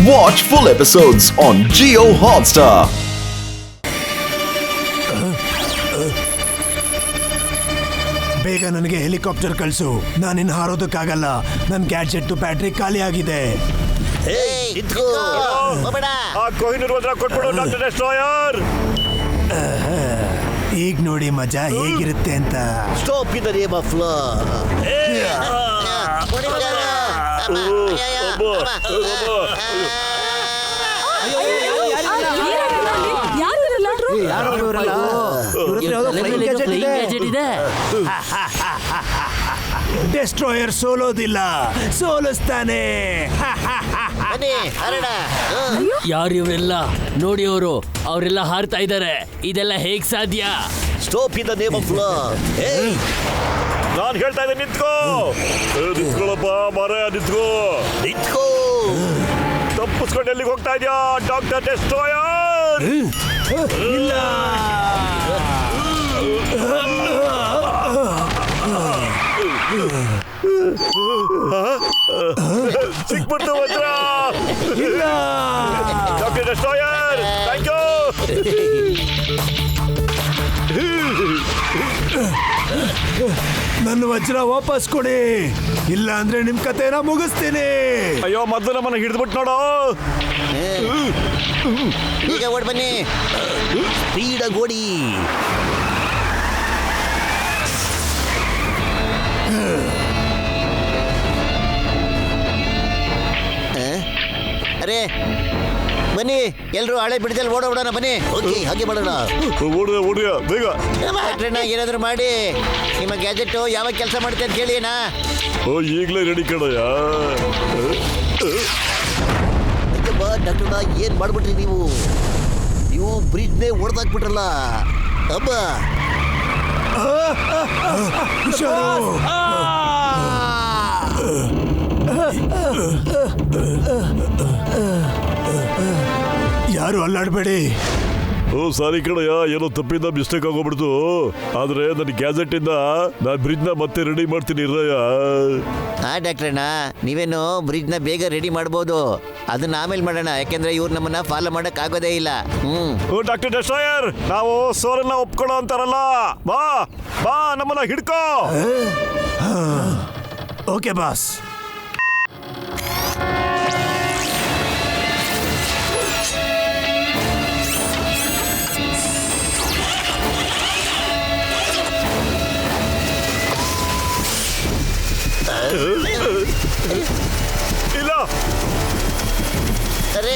Watch full episodes on Jio Hotstar. ಬೇಗ ನನಗೆ helicopter ಕಳಿಸು. ನಾನಿನ್ನು ಹಾರೋದಕ್ಕಾಗಲ್ಲ. ನನ್ನ ಗ್ಯಾಡ್ಜೆಟ್ ಬ್ಯಾಟ್ರಿ ಖಾಲಿ ಆಗಿದೆ. ಈಗ ನೋಡಿ ಮಜಾ ಹೇಗಿರುತ್ತೆ ಅಂತ. Stop in the name of law. Destroyer ಸೋಲೋದಿಲ್ಲ, ಸೋಲಿಸ್ತಾನೆ. ಯಾರು ಇವರೆಲ್ಲ? ನೋಡಿ ಅವರೆಲ್ಲ ಹಾರ್ತಾ ಇದ್ದಾರೆ. ಇದೆಲ್ಲ ಹೇಗ್ ಸಾಧ್ಯ? Stop in the name of law. ನಾನು ಹೇಳ್ತಾ ಇದ್ದೆ ನಿಂತ್ಕೋ. ನಿಂತ್ಕೊಳ್ಳಪ್ಪ ಮಾರ, ನಿಂತ್ಕೋ. ನಿಂತ್ಕೋ. ತಪ್ಪಿಸ್ಕೊಂಡು ಎಲ್ಲಿಗೆ ಹೋಗ್ತಾ ಇದೆಯಾ ಡಾಕ್ಟರ್ ಡೆಸ್ಟ್ರಾಯರ್? ಇಲ್ಲ, ಸಿಕ್ಬಿಡ್ತು ವಜ್ರ. ಇಲ್ಲ. Doctor destroyer, thank you. ನನ್ನ ವಜ್ರ ವಾಪಸ್ ಕೊಡಿ, ಇಲ್ಲ ಅಂದ್ರೆ ನಿಮ್ ಕತೆನ ಮುಗಿಸ್ತೀನಿ. ಅಯ್ಯೋ, ಮೊದಲು ನಮ್ಮನ್ನ ಹಿಡಿದ್ಬಿಟ್ಟು ನೋಡು. ಈಗ ಓಡ್ ಬನ್ನಿ, ಸ್ಪೀಡಾಗಿ ಓಡಿ. ಅರೆ ಬನ್ನಿ ಎಲ್ರು ಹಳೆ ಬಿಡದಲ್ಲಿ ಓಡೋಣ. ಬನ್ನಿ, ಓಕೆ ಹಾಗೆ ಮಾಡೋಣ. ಓಡಿಯ ಬೇಗ. ಏನಾದ್ರು ಮಾಡಿ. ನಿಮ್ಮ ಗ್ಯಾಜೆಟ್ ಯಾವಾಗ ಕೆಲಸ ಮಾಡುತ್ತೆ ಅಂತ ಕೇಳಿ. ಈಗಲೇ ರೆಡಿ ಕಣಯ್ಯ. ಡಾಕ್ಟರ್ನ ಏನ್ ಮಾಡ್ಬಿಟ್ರಿ ನೀವು? ಬ್ರಿಡ್ಜ್ನೇ ಹೊಡೆದಾಕ್ಬಿಟ್ರಲ್ಲ. ಅಬ್ಬ ಯಾರು ಅಲ್ಲಾಡ್ಬೇಡಿ. ಸಾರಿ ಕಣಯ್ಯ, ಏನೋ ತಪ್ಪಿಂದ ಮಿಸ್ಟೇಕ್ ಆಗೋಗ್ಬಿಡ್ತು. ಆದ್ರೆ ನನ್ನ ಗ್ಯಾಜೆಟ್ ಇಂದ ನಾನು ಬ್ರಿಡ್ಜ್ ನ ಮತ್ತೆ ರೆಡಿ ಮಾಡ್ತೀನಿ ಇರಯ್ಯ. ಡಾಕ್ಟ್ರಣ್ಣ, ನೀವೇನು ಬ್ರಿಡ್ಜ್ ನ ಬೇಗ ರೆಡಿ ಮಾಡ್ಬೋದು. ಅದನ್ನ ಆಮೇಲೆ ಮಾಡೋಣ, ಯಾಕೆಂದ್ರೆ ಇವ್ರು ನಮ್ಮನ್ನ ಫಾಲೋ ಮಾಡಕ್ ಆಗೋದೇ ಇಲ್ಲ. ಡಾಕ್ಟರ್ ಡೆಸ್ಟ್ರಾಯರ್, ನಾವು ಸೋರನ್ನ ಒಪ್ಕೊಳ್ಳೋ ಅಂತಾರಲ್ಲ. ಬಾ ಬಾ, ನಮ್ಮನ್ನ ಹಿಡ್ಕೋ. Okay boss. ಇಲ್ಲ, ಅರೆ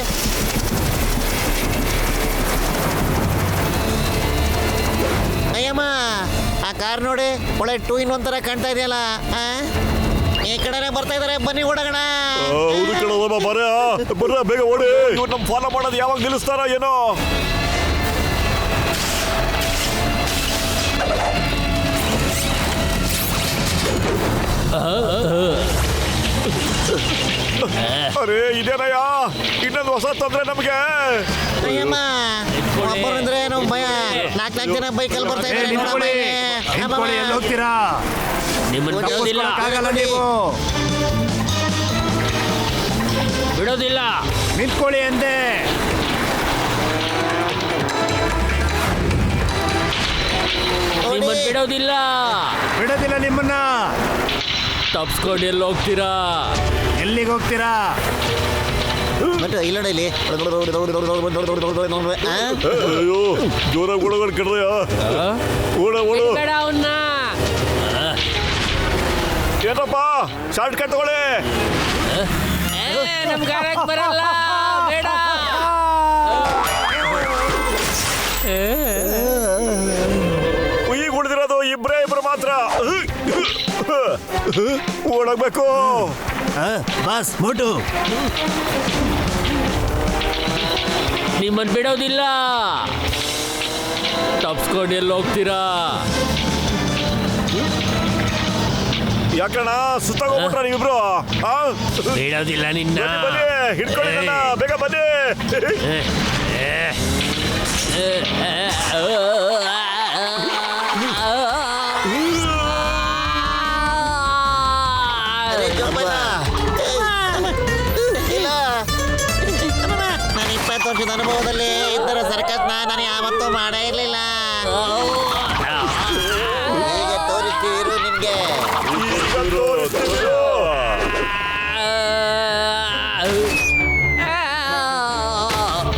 ಅಯ್ಯಮ್ಮ, ಆ ಕಾರ್ ನೋಡಿ, ಒಳ್ಳೆ 2-in-1 ತರ ಕಾಣ್ತಾ ಇದೆಯಲ್ಲ. ಈ ಕಡೆನೆ ಬರ್ತಾ ಇದಾರೆ, ಬನ್ನಿ ಓಡೋಣ. ಹೌದು ಕಣವ, ಬರ್ರ ಬೇಗ ಓಡಿ. ಇವ್ರು ನಮ್ ಫಾಲೋ ಮಾಡೋದು ಯಾವಾಗ ನಿಲ್ಲಿಸ್ತಾರ ಏನೋ. ಅರೆ ಇದೇನಯ್ಯ, ಇನ್ನೊಂದು ಹೊಸ ತೊಂದ್ರೆ ನಮ್ಗೆ. ಅಯ್ಯಮ್ಮ, ಒಬ್ಬರಂದ್ರೆ ನಾವು ಭಯ. 4 ಜನ ಬೈಕಲ್ಲಿ ಬರ್ತಾ ಇದ್ದಾರೆ. ಎಲ್ಲಿ ಹೋಗ್ತೀರಾ? ನಿಮ್ಮನ್ನ ಆಗಲ್ಲ, ನೀವು ಬಿಡೋದಿಲ್ಲ. ನಿಂತ್ಕೊಳ್ಳಿ ಅಂದೆ. ನಿಮ್ಮನ್ನ ಬಿಡೋದಿಲ್ಲ, ಬಿಡೋದಿಲ್ಲ ನಿಮ್ಮನ್ನ. ತಪ್ಸ್ಕೊಂಡು ಎಲ್ಲಿ ಹೋಗ್ತೀರಾ? ಎಲ್ಲಿಗೆ ಹೋಗ್ತೀರಾ? ಮತ್ತೆ ಇಲ್ಲಡಲಿ. ಅಯ್ಯೋ, ಜೋರಾಗಿ ಓಡೋಗಳು ಕಡ್ರಯ್ಯ. ಓಡು. ಅವನ್ನ ಏನಪ್ಪ, ಶಾರ್ಟ್ ಕಟ್ ತಗೊಳ್ಳಿ. ನಮ್ಗೆ ಬರಲ್ಲ, ಬೇಡ. ಈಗ ಉಳಿದಿರೋದು ಇಬ್ರು ಮಾತ್ರ. ಓಡಾಗ್ಬೇಕು. ಬಾಸ್, ಮೋಟು ನಿಮ್ಮನ್ನು ಬಿಡೋದಿಲ್ಲ. ತಪ್ಸ್ಕೊಂಡು ಎಲ್ಲಿ ಹೋಗ್ತೀರಾ? ಯಾಕಣ್ಣ ಸುತ್ತಾಗೋಗ್ಬಿಟ್ರ ನೀವಿಬ್ರು? ಬಿಡೋದಿಲ್ಲ ನಿನ್ನ. ಬನ್ನಿ, ಹಿಡ್ಕೊಳ್ಳಿ ನನ್ನ, ಬೇಗ ಬನ್ನಿ. ವರ್ಷದ ಅನುಭವದಲ್ಲಿ ಇದ್ದರ ಸರ್ಕಸ್ನ ನಾನು ಯಾವತ್ತೂ ಮಾಡೇ ಇರಲಿಲ್ಲ. ಹೇಗೆ ತೋರಿಸ್ತೀರು ನಿನ್ಗೆ?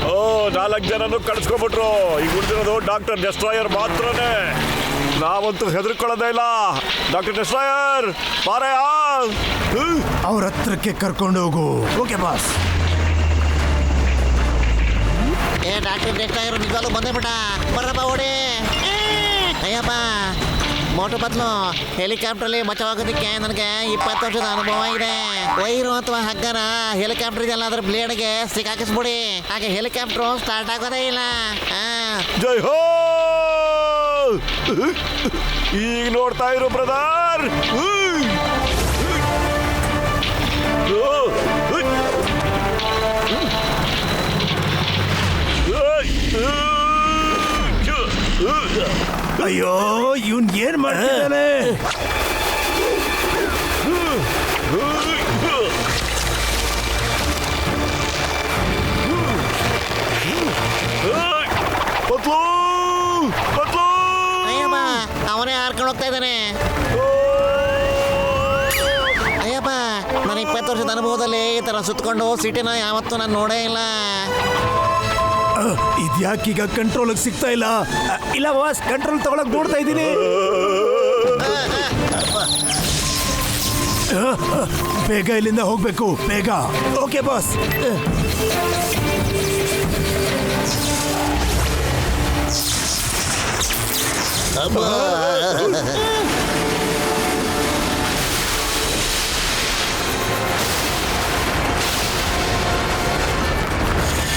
ಓ 4 ಜನನು ಕಳಿಸ್ಕೊಂಡ್ಬಿಟ್ರು. ಈಗ ಉಳಿದಿರೋದು ಡಾಕ್ಟರ್ ಡೆಸ್ಟ್ರಾಯರ್ ಮಾತ್ರನೇ. ನಾವಂತೂ ಹೆದರ್ಕೊಳ್ಳೋದೇ ಇಲ್ಲ. ಡಾಕ್ಟರ್ ಡೆಸ್ಟ್ರಾಯರ್ ಬಾರಯ್ಯ. ಅವ್ರ ಹತ್ರಕ್ಕೆ ಕರ್ಕೊಂಡು ಹೋಗು. Okay boss. ಡಾಕ್ಟರ್ ಡೆಸ್ಟ್ರಾಯರ್ ನಿಜವಾಗ್ಲೂ ಬಂದೇ ಬಿಟ್ಟ. ಬರ್ರಪ್ಪ ಓಡಿ. ಅಯ್ಯಪ್ಪ, ಮೋಟು ಬದಲು ಹೆಲಿಕಾಪ್ಟ್ರಲ್ಲಿ ಮಚ್ಚವಾಗೋದಕ್ಕೆ ನನಗೆ 20 ವರ್ಷದ ಅನುಭವ ಇದೆ. ವೈರು ಅಥವಾ ಹಗ್ಗನ ಹೆಲಿಕಾಪ್ಟರ್ ಇದೆಲ್ಲ ಬ್ಲೇಡ್ಗೆ ಸಿಕ್ಕಾಕಿಸ್ಬಿಡಿ. ಹಾಗೆ ಹೆಲಿಕಾಪ್ಟರ್ ಸ್ಟಾರ್ಟ್ ಆಗೋದೇ ಇಲ್ಲ. ಜೈ ಹೋ. ಈಗ ನೋಡ್ತಾ ಇರು ಬ್ರದರ್. ಅಯ್ಯೋ, ಇವನ್ ಏನ್ ಮಾಡ್ತಿದ್ದಾನೆ? ಅಯ್ಯಪ್ಪ, ಅವನೇ ಹಾರ್ಕೊಂಡು ಹೋಗ್ತಾ ಇದ್ದಾನೆ. ಅಯ್ಯಪ್ಪ, ನಾನು 20 ವರ್ಷದ ಅನುಭವದಲ್ಲಿ ಈ ಥರ ಸುತ್ತಕೊಂಡು ಸಿಟಿನ ಯಾವತ್ತೂ ನಾನು ನೋಡೇ ಇಲ್ಲ. ಇದ್ಯಾಕೀಗ ಕಂಟ್ರೋಲ್ ಸಿಗ್ತಾ ಇಲ್ಲ? ಇಲ್ಲ ಬಾಸ್, ಕಂಟ್ರೋಲ್ ತಗೊಳಕ್ ನೋಡ್ತಾ ಇದ್ದೀನಿ. ಬೇಗ ಇಲ್ಲಿಂದ ಹೋಗ್ಬೇಕು, ಬೇಗ. Okay boss.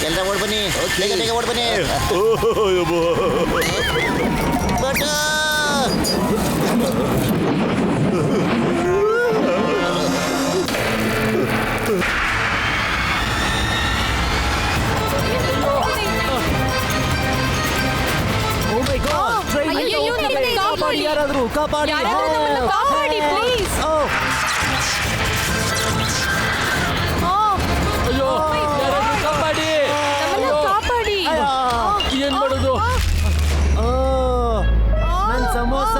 ಎಲ್ಲ ಓಡ್ ಬನ್ನಿ, ಬೇಗ ಓಡ್ ಬನ್ನಿ. ಬಟ್ ಯಾರಾದ್ರೂ ಕಾಪಾಡಿ, ಪ್ಲೀಸ್. ಅಯ್ಯೋ, ಯಾರಾದ್ರೂ ಕಾಪಾಡಿ. ಕಾಪಾಡಿ. ಏನ್ ಮಾಡೋದು? ನನ್ ಸಮೋಸ.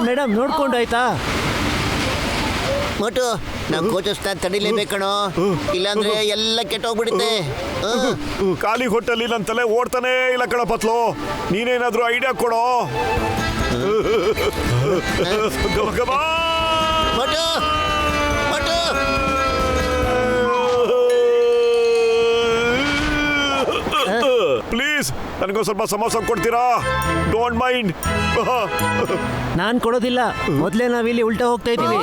ಮೇಡಮ್ ನೋಡ್ಕೊಂಡಾಯ್ತಾ? ಮೋಟು, ನಾವು ಕೋಚಸ್ನ ತಡಿಲೇಬೇಕಣೋ, ಇಲ್ಲಾಂದ್ರೆ ಎಲ್ಲ ಕೆಟ್ಟೋಗ್ಬಿಡುತ್ತೆ. ಖಾಲಿ ಹೊಟ್ಟಲ್ಲಿ ನನ್ನ ತಲೆ ಓಡ್ತಾನೆ ಇಲ್ಲ ಕಣ ಪತ್ಲು. ನೀನೇನಾದ್ರೂ ಐಡಿಯಾ ಕೊಡೋ. ಮೋಟು, ಮೋಟು. ಪ್ಲೀಸ್ ನನಗೊಂದು ಸ್ವಲ್ಪ ಸಮೋಸ ಕೊಡ್ತೀರಾ? Don't mind. ನಾನ್ ಕೊಡೋದಿಲ್ಲ. ಮೊದ್ಲೇ ನಾವಿಲ್ಲಿ ಉಲ್ಟಾ ಹೋಗ್ತಾ ಇದೀವಿ.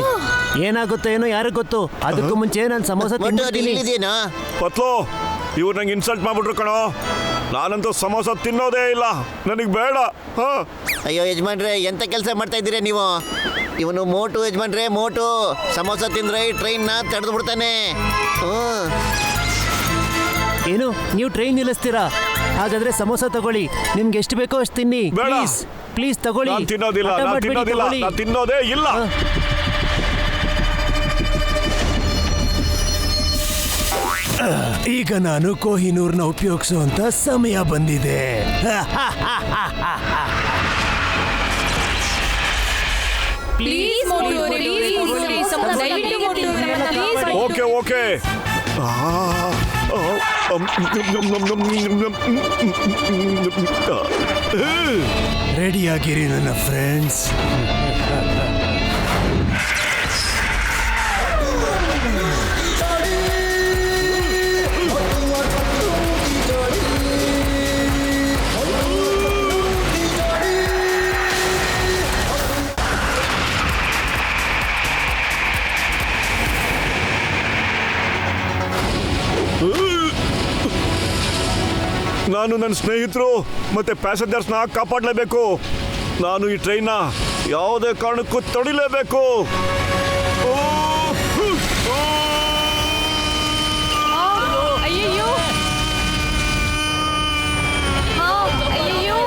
ಏನಾಗುತ್ತೋ ಏನೋ ಯಾರಿಗ್ ಗೊತ್ತು. ಅದಕ್ಕೂ ಮುಂಚೆ ನಾನು ಸಮೋಸ ಮೋಟು, ತಿಂದಿದ್ದೀನಿ. ಇಲ್ಲಿದೇನಾ? ಪತ್ಲು, ಇವ್ರು ನಂಗೆ ಇನ್ಸಲ್ಟ್ ಮಾಡ್ಬಿಟ್ರು ಕಣೋ. ನಾನಂತೂ ಸಮೋಸ ತಿನ್ನೋದೇ ಇಲ್ಲ, ನನಗೆ ಬೇಡ. ಅಯ್ಯೋ ಯಜಮಾನ್ರೆ, ಎಂತ ಕೆಲಸ ಮಾಡ್ತಾ ಇದ್ದೀರಾ ನೀವು? ಇವನು ಮೋಟು ಯಜಮಾನ್ರೆ, ಮೋಟು. ಸಮೋಸ ತಿಂದ್ರೆ ಈ ಟ್ರೈನ್ನ ತಡೆದು ಬಿಡ್ತಾನೆ. ಏನು, ನೀವು ಟ್ರೈನ್ ನಿಲ್ಲಿಸ್ತೀರಾ? ಹಾಗಾದ್ರೆ ಸಮೋಸ ತಗೊಳ್ಳಿ. ನಿಮ್ಗೆ ಎಷ್ಟು ಬೇಕೋ ಅಷ್ಟು ತಿನ್ನಿ. ಬೇಡ. ಪ್ಲೀಸ್ ಪ್ಲೀಸ್ ತಗೊಳ್ಳಿ. ನಾನು ತಿನ್ನೋದಿಲ್ಲ, ಹಠ ನಾನು ಮಾಡ್ಬೇಡಿ, ತಿನ್ನೋದಿಲ್ಲ, ತಗೊಳ್ಳಿ. ನಾನು ತಿನ್ನೋದೇ ಇಲ್ಲ. ಈಗ ನಾನು ಕೊಹಿನೂರ್ನ ಉಪಯೋಗಿಸುವಂತ ಸಮಯ ಬಂದಿದೆ. Please okay okay. ರೆಡಿಯಾಗಿರಿ ನನ್ನ ಫ್ರೆಂಡ್ಸ್. ನಾನು ನನ್ನ ಸ್ನೇಹಿತರು ಮತ್ತೆ ಪ್ಯಾಸೆಂಜರ್ಸ್ನ ಕಾಪಾಡಲೇಬೇಕು. ನಾನು ಈ ಟ್ರೈನ್ನ ಯಾವುದೇ ಕಾರಣಕ್ಕೂ ತಡಿಲೇಬೇಕು. ಅಯ್ಯಯ್ಯೋ. ಅಯ್ಯಯ್ಯೋ.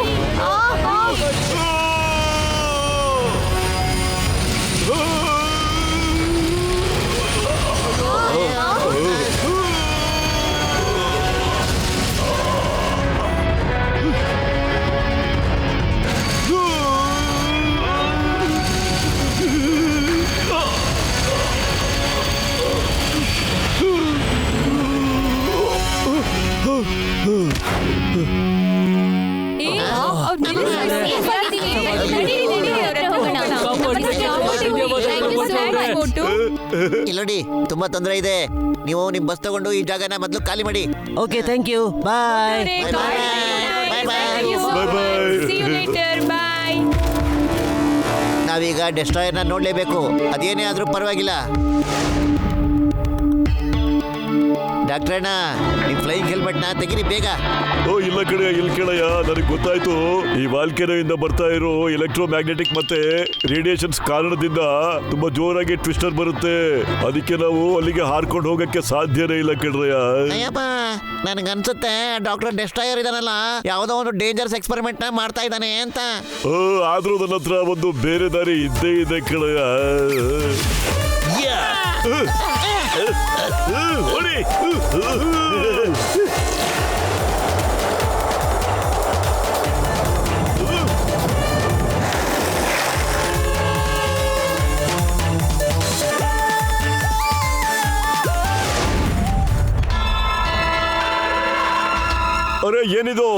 ಇಲ್ಲೋಡಿ ತುಂಬಾ ತೊಂದರೆ ಇದೆ. ನೀವು ನಿಮ್ ಬಸ್ ತಗೊಂಡು ಈ ಜಾಗನ ಮೊದಲು ಖಾಲಿ ಮಾಡಿ. Okay thank you bye. Bye bye. See you later. Bye. ನಾವೀಗ ಡೆಸ್ಟ್ರಾಯರ್ನ ನೋಡ್ಲೇಬೇಕು. ಅದೇನೇ ಆದ್ರೂ ಪರವಾಗಿಲ್ಲ. ಡಾಕ್ಟರ್ ಅಣ್ಣ, ನಿಮ್ ಫ್ಲೈಯಿಂಗ್ ಹೆಲ್ಮೆಟ್ನ ತೆಗೀರಿ ಬೇಗ. ಓ ಇಲ್ಲ ಕಡೆ ಇಲ್ಲಿ ಕೇಳಯ್ಯ, ನನಗೆ ಗೊತ್ತಾಯ್ತು. ಈ ವಾಲ್ಕೆನೋಯಿಂದ ಬರ್ತಾ ಇರೋ ಎಲೆಕ್ಟ್ರೋ ಮ್ಯಾಗ್ನೆಟಿಕ್ ಮತ್ತೆ ರೇಡಿಯೇಷನ್ಸ್ ಕಾರಣದಿಂದ ತುಂಬಾ ಜೋರಾಗಿ ಟ್ವಿಸ್ಟರ್ ಬರುತ್ತೆ. ಅದಕ್ಕೆ ನಾವು ಅಲ್ಲಿಗೆ ಹಾರ್ಕೊಂಡು ಹೋಗಕ್ಕೆ ಸಾಧ್ಯನೇ ಇಲ್ಲ ಕಣ್ರಯ್ಯ. ಅಯ್ಯಪ್ಪ, ನನ್ಗನ್ಸುತ್ತೆ ಡಾಕ್ಟರ್ ಡೆಸ್ಟ್ರಾಯರ್ ಇದಾನಲ್ಲ, ಯಾವ್ದೋ ಒಂದು ಡೇಂಜರ್ಸ್ ಎಕ್ಸ್ಪೆರಿಮೆಂಟ್ ನ ಮಾಡ್ತಾ ಇದ್ದಾನೆ ಅಂತ. ಆದ್ರೂ ನನ್ನ ಹತ್ರ ಒಂದು ಬೇರೆ ದಾರಿ ಇದ್ದೇ ಇದೆ ಕಣಯ್ಯ. ಹೊಡಿ. ಅರೆ ಏನಿದು,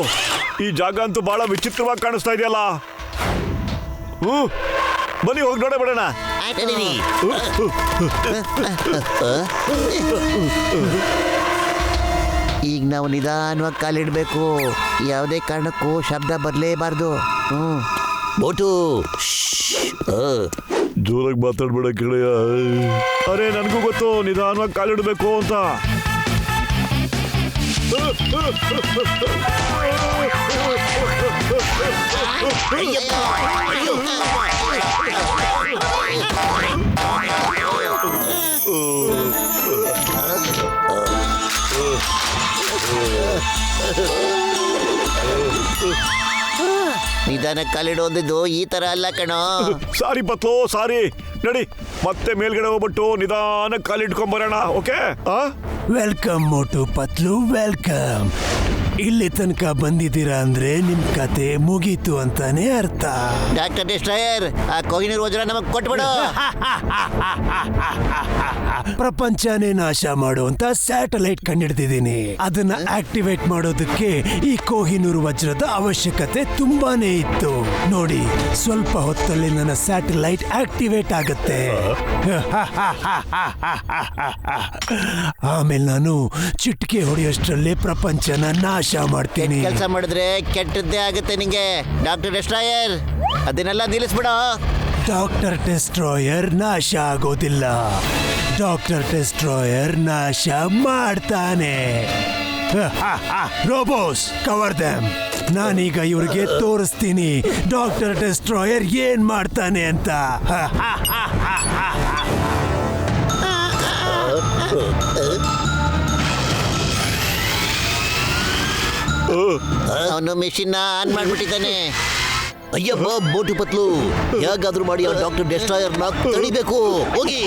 ಈ ಜಾಗ ಅಂತೂ ಬಹಳ ವಿಚಿತ್ರವಾಗಿ ಕಾಣಿಸ್ತಾ ಇದೆಯಲ್ಲ. ಬನ್ನಿ ಹೋಗಿ ನೋಡೇ ಬಿಡೋಣ. ಈಗ ನಾವು ನಿಧಾನವಾಗಿ ಕಾಲಿಡ್ಬೇಕು. ಯಾವುದೇ ಕಾರಣಕ್ಕೂ ಶಬ್ದ ಬರಲೇಬಾರ್ದು. ಬೋಟು ಜೋರಾಗಿ ಮಾತಾಡ್ಬೇಡ ಕೇಳಯ್ಯ. ಅರೆ ನನಗೂ ಗೊತ್ತು ನಿಧಾನವಾಗಿ ಕಾಲಿಡಬೇಕು ಅಂತ. ನಿಧಾನ ಕಾಲಿಡೋದಿದ್ದು ಈ ತರ ಅಲ್ಲ ಕಣೋ. ಸಾರಿ ಪತ್ಲು, ಸಾರಿ. ನಡಿ ಮತ್ತೆ ಮೇಲ್ಗಡೆ ಹೋಗ್ಬಿಟ್ಟು ನಿಧಾನ ಕಾಲಿಟ್ಕೊಂಡ್ ಬರೋಣ. Okay? Welcome Motu Patlu, welcome. ಇಲ್ಲಿ ತನಕ ಬಂದಿದ್ದೀರಾ ಅಂದ್ರೆ ನಿಮ್ ಕತೆ ಮುಗೀತು ಅಂತಾನೆ ಅರ್ಥ. ಡಾಕ್ಟರ್ ಡೆಸ್ಟ್ರಾಯರ್, ಆ ಕೊಹಿನೂರ್ ವಜ್ರ ನಮಗ್ ಕೊಟ್ಬಿಡು. ಪ್ರಪಂಚನೇ ನಾಶ ಮಾಡುವಂತ ಸ್ಯಾಟಲೈಟ್ ಕಂಡಿಡ್ದಿದ್ದೀನಿ. ಅದನ್ನ ಆಕ್ಟಿವೇಟ್ ಮಾಡೋದಕ್ಕೆ ಈ ಕೊಹಿನೂರ್ ವಜ್ರದ ಅವಶ್ಯಕತೆ ತುಂಬಾನೇ ಇತ್ತು. ನೋಡಿ, ಸ್ವಲ್ಪ ಹೊತ್ತಲ್ಲಿ ನನ್ನ ಸ್ಯಾಟಲೈಟ್ ಆಕ್ಟಿವೇಟ್ ಆಗುತ್ತೆ. ಆಮೇಲೆ ನಾನು ಚಿಟಿಕೆ ಹೊಡೆಯೋಷ್ಟರಲ್ಲೇ ಪ್ರಪಂಚನ ನಾಶ ಮಾಡ್ತೀನಿ. ಕೆಲಸ ಮಾಡಿದ್ರೆ ಕೆಟ್ಟದ್ದೇ ಆಗುತ್ತೆ ನಿಂಗೆ. ಡಾಕ್ಟರ್ ಡೆಸ್ಟ್ರಾಯರ್, ಅದನ್ನೆಲ್ಲ ನಿಲ್ಲಿಸ್ಬಿಡ. ಡಾಕ್ಟರ್ ಡೆಸ್ಟ್ರಾಯರ್ ನಾಶ ಆಗೋದಿಲ್ಲ. ಡಾಕ್ಟರ್ ಡೆಸ್ಟ್ರಾಯರ್ ನಾಶ ಮಾಡ್ತಾನೆ. Robots, cover them. ನಾನೀಗ ಇವ್ರಿಗೆ ತೋರಿಸ್ತೀನಿ ಡಾಕ್ಟರ್ ಡೆಸ್ಟ್ರಾಯರ್ ಏನ್ ಮಾಡ್ತಾನೆ ಅಂತ. ಅವನು ಮೆಷಿನ್ ಆನ್ ಮಾಡ್ಬಿಟ್ಟಿದ್ದಾನೆ. ಅಯ್ಯಪ್ಪ ಬೋಟು ಪತ್ಲು, ಹೇಗಾದ್ರೂ ಮಾಡಿ ಆ ಡಾಕ್ಟರ್ ಡೆಸ್ಟ್ರಾಯರ್ನ ತಡಿಬೇಕು. ಹೋಗಿ.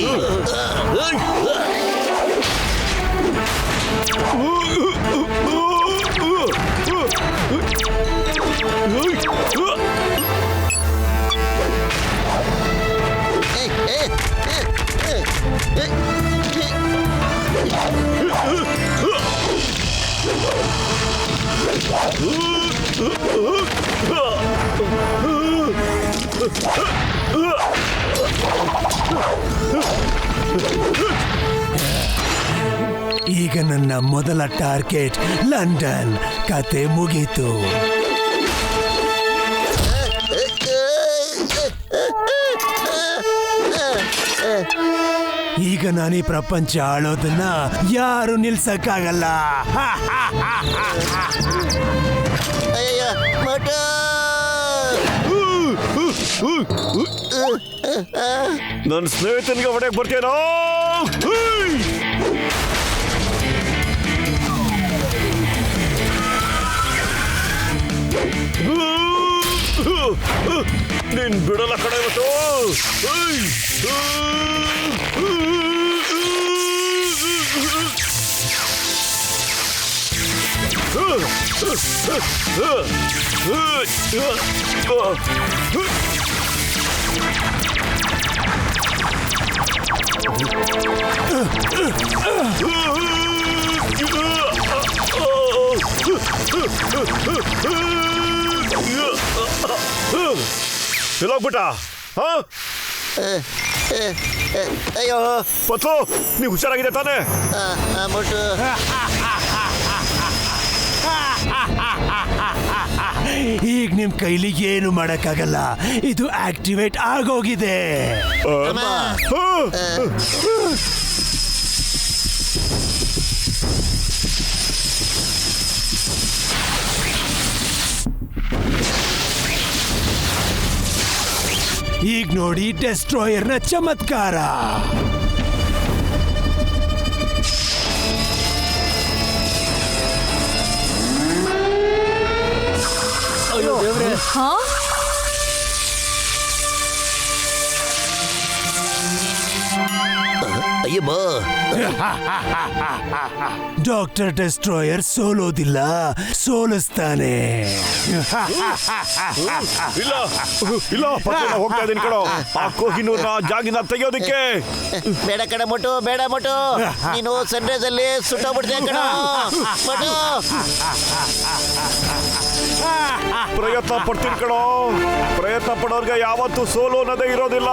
ಈಗ ನನ್ನ ಮೊದಲ ಟಾರ್ಗೆಟ್ ಲಂಡನ್. ಕತೆ ಮುಗೀತು. ಈಗ ನಾನು ಈ ಪ್ರಪಂಚ ಆಳೋದನ್ನ ಯಾರು ನಿಲ್ಸಕ್ಕಾಗಲ್ಲ. ಅಯ್ಯಯ್ಯೋ, ಮೋಟು. ನನ್ನ ಸ್ನೇಹಿತನಿಗೆ ಹೊಡೆಯಕ್ ಬರ್ತೇನೋ. ನೀನ್ ಬಿಡಲ್ಲ ಕಡೆ ಇವತ್ತು. ಎಲ್ಲೋಗ್ಬಿಟ್ಟ? ಅಯ್ಯೋ ಪತ್ಲು ನೀವು ಹುಷಾರಾಗಿದೆ ತಾನೇ? ಮೋಟು ಈಗ ನಿಮ್ ಕೈಲಿ ಏನು ಮಾಡಕ್ಕಾಗಲ್ಲ, ಇದು ಆಕ್ಟಿವೇಟ್ ಆಗೋಗಿದೆ. ಈಗ ನೋಡಿ ಡೆಸ್ಟ್ರಾಯರ್ನ ಚಮತ್ಕಾರ. ಅಯ್ಯೋ ದೇವ್ರೆ, ಅಯ್ಯಮ್ಮ, ಡಾಕ್ಟರ್ ಡೆಸ್ಟ್ರಾಯರ್ ಸೋಲೋದಿಲ್ಲ, ಸೋಲಿಸ್ತಾನೆ. ಇಲ್ಲ ಇಲ್ಲ ಪತ್ಲು, ನಾ ಹೋಗ್ತಾ ಇದ್ದೀನಿ ಕಣೋ ಆ ಕೋಹಿನೂರ್ನ ಜಾಗಿನ ತೆಗೆಯೋದಕ್ಕೆ. ಬೇಡ ಕಣ ಮೋಟು, ಬೇಡ ಮೋಟು, ನೀನು ಸನ್ರೈಸ್ ಅಲ್ಲಿ ಸುಟ್ಟೋಗ್ಬಿಡ್ತೀಯ ಕಣ ಮೋಟು. ಪ್ರಯತ್ನ ಪಡ್ತೀನಿ ಕಣೋ, ಪ್ರಯತ್ನ ಪಡೋರ್ಗೆ ಯಾವತ್ತೂ ಸೋಲು ಅನ್ನೋದೇ ಇರೋದಿಲ್ಲ.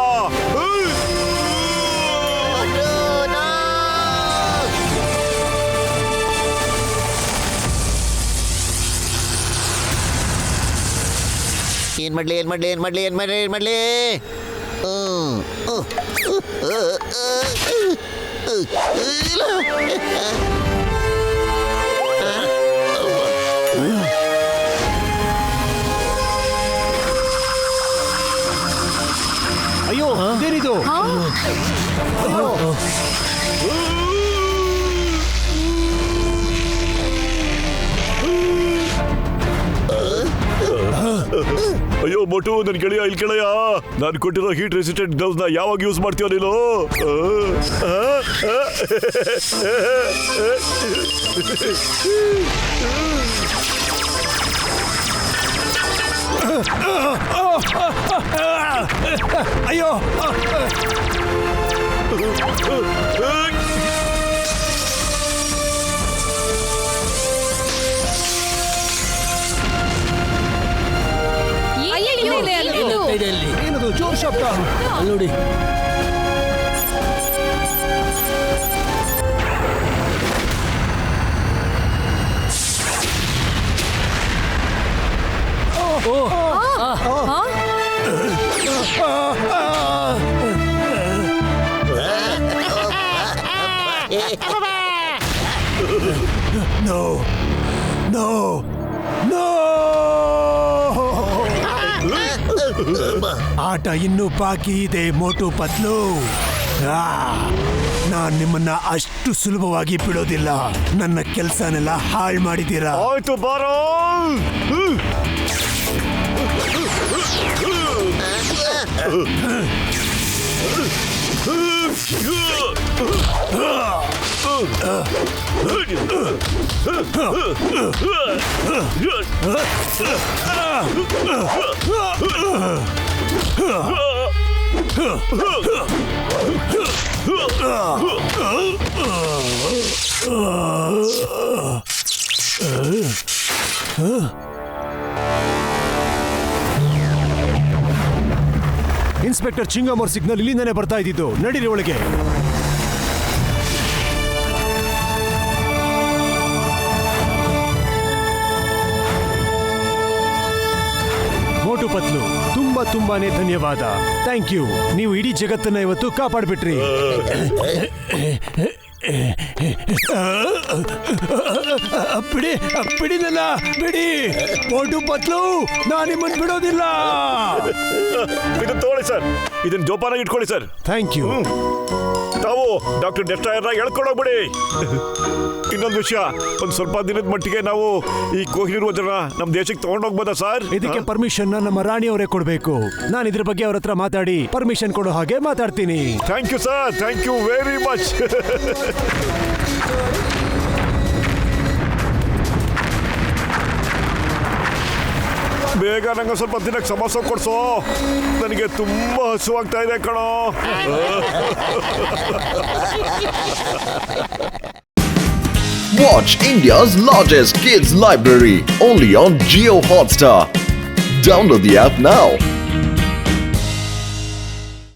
ಏನ್ ಮಾಡ್ಲಿ ಏನ್ ಮಾಡ್ಲಿ ಏನ್ ಮಾಡ್ಲಿ ಏನ್ ಮಾಡ್ಲಿ ಏನ್ ಮಾಡ್ಲಿ? ಅಯ್ಯೋ ಇದೇನಿದು? ಅಯ್ಯೋ ಮೋಟು, ನನ್ ಗೆಳೆಯ ಇಲ್ಲಿ ಗೆಳೆಯ, ನಾನು ಕೊಟ್ಟಿರೋ ಹೀಟ್ ರೆಸಿಸ್ಟೆಂಟ್ ಗ್ಲೌಸ್ ನ ಯಾವಾಗ ಯೂಸ್ ಮಾಡ್ತೀವ ನೀನು? ಅಯ್ಯೋ ಏನಾಗ್ತಾ ಇದೆ ಅಲ್ಲಿ? ಏನದು ಜೋರ್ ಶಬ್ದ? ಅಲ್ಲಿ ನೋಡಿ. ನೋ ನೋ ನೋ, ಆಟ ಇನ್ನೂ ಬಾಕಿ ಇದೆ ಮೋಟು ಪತ್ಲು. ನಾನ್ ನಿಮ್ಮನ್ನ ಅಷ್ಟು ಸುಲಭವಾಗಿ ಬಿಡೋದಿಲ್ಲ. ನನ್ನ ಕೆಲ್ಸನೆಲ್ಲ ಹಾಳು ಮಾಡಿದ್ದೀರಾ. ಆಯ್ತು ಬಾರೋ. ಇನ್ಸ್ಪೆಕ್ಟರ್ ಚಿಂಗಮ್ ಅವ್ರ ಸಿಗ್ನಲ್ ಇಲ್ಲಿಂದಾನೆ ಬರ್ತಾ ಇದ್ದಿದ್ದು. ನಡೀರಿ ಒಳಗೆ. ಮೋಟು ಪತ್ಲು, ತುಂಬಾನೇ ಧನ್ಯವಾದ. Thank you. ನೀವು ಇಡೀ ಜಗತ್ತನ್ನ ಇವತ್ತು ಕಾಪಾಡ್ಬಿಟ್ರಿ. ಬಿಡಿ ಬಿಡಿ, ನನ್ನ ಬಿಡಿ ಮೋಟು ಪತ್ಲು, ನಾನು ನಿಮ್ಮನ್ನು ಬಿಡೋದಿಲ್ಲ. ಇದನ್ನ ತಗೊಳ್ಳಿ ಸರ್, ಇದನ್ನ ಜೋಪಾನಾಗಿ ಇಟ್ಕೊಳ್ಳಿ ಸರ್. Thank you. ತಾವು ಡಾಕ್ಟರ್ ಡೆಸ್ಟ್ರಾಯರ್ನ ಎಳ್ಕೊಂಡೋಗ್ಬಿಡಿ. ಇನ್ನೊಂದು ವಿಷಯ, ಒಂದು ಸ್ವಲ್ಪ ದಿನದ ಮಟ್ಟಿಗೆ ನಾವು ಈ ಕೋಹಿನೂರ್ ವಜ್ರನ ನಮ್ಮ ದೇಶಕ್ಕೆ ತಗೊಂಡೋಗ್ಬೋದಾ ಸರ್? ಇದಕ್ಕೆ ಪರ್ಮಿಷನ್ ನಮ್ಮ ರಾಣಿಯವರೇ ಕೊಡಬೇಕು. ನಾನು ಇದ್ರ ಬಗ್ಗೆ ಅವ್ರ ಹತ್ರ ಮಾತಾಡಿ ಪರ್ಮಿಷನ್ ಕೊಡೋ ಹಾಗೆ ಮಾತಾಡ್ತೀನಿ. Thank you sir, thank you very much. ಬೇಗ ನಂಗೆ ಸ್ವಲ್ಪ ದಿನಕ್ಕೆ ಸಮೋಸ ಕೊಡ್ಸೋ, ನನಗೆ ತುಂಬಾ ಹಸುವಾಗ್ತಾ ಇದೆ ಕಣೋ. Watch India's largest kids library only on Jio Hotstar. Download the app now.